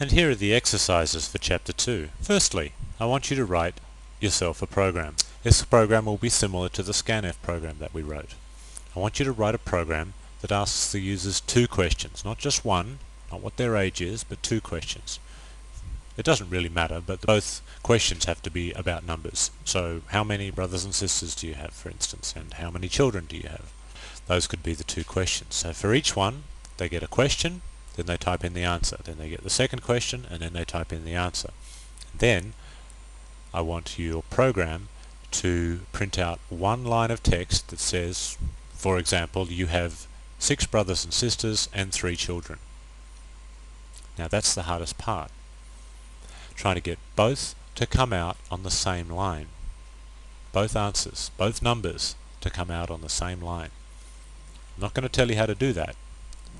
And here are the exercises for Chapter 2. Firstly, I want you to write yourself a program. This program will be similar to the scanf program that we wrote. I want you to write a program that asks the users two questions, not just one, not what their age is, but two questions. It doesn't really matter, but both questions have to be about numbers. So how many brothers and sisters do you have, for instance, and how many children do you have? Those could be the two questions. So for each one, they get a question, then they type in the answer. Then they get the second question, and then they type in the answer. Then I want your program to print out one line of text that says, for example, you have 6 brothers and sisters and 3 children. Now that's the hardest part. Trying to get both to come out on the same line. Both answers, both numbers to come out on the same line. I'm not going to tell you how to do that.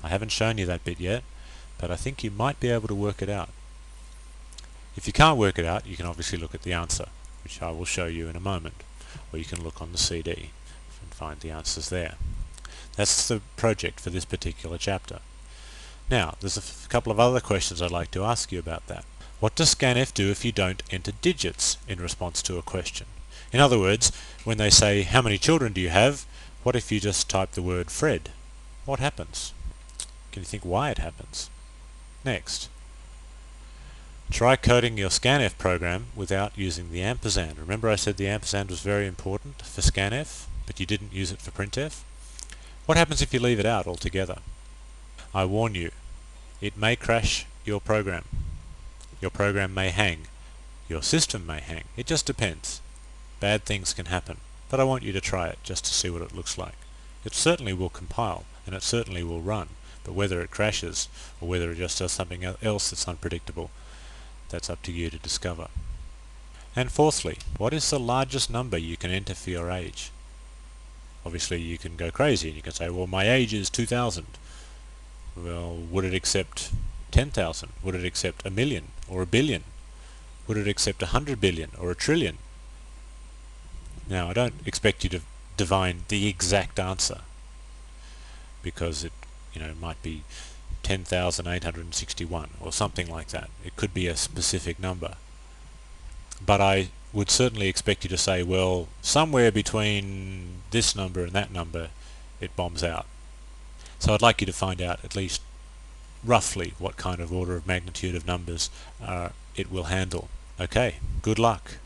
I haven't shown you that bit yet, but I think you might be able to work it out. If you can't work it out, you can obviously look at the answer, which I will show you in a moment, or you can look on the CD and find the answers there. That's the project for this particular chapter. Now, there's a couple of other questions I'd like to ask you about that. What does scanf do if you don't enter digits in response to a question? In other words, when they say, how many children do you have? What if you just type the word Fred? What happens? Can you think why it happens? Next. Try coding your scanf program without using the ampersand. Remember I said the ampersand was very important for scanf, but you didn't use it for printf? What happens if you leave it out altogether? I warn you, it may crash your program. Your program may hang. Your system may hang. It just depends. Bad things can happen, but I want you to try it just to see what it looks like. It certainly will compile, and it certainly will run, but whether it crashes, or whether it just does something else that's unpredictable, that's up to you to discover. And fourthly, what is the largest number you can enter for your age? Obviously you can go crazy and you can say, well, my age is 2000. Well, would it accept 10,000? Would it accept 1,000,000 or 1,000,000,000? Would it accept 100 billion or 1,000,000,000,000? Now, I don't expect you to divine the exact answer, because it might be 10,861 or something like that. It could be a specific number. But I would certainly expect you to say, well, somewhere between this number and that number it bombs out. So I'd like you to find out at least roughly what kind of order of magnitude of numbers it will handle. Okay, good luck.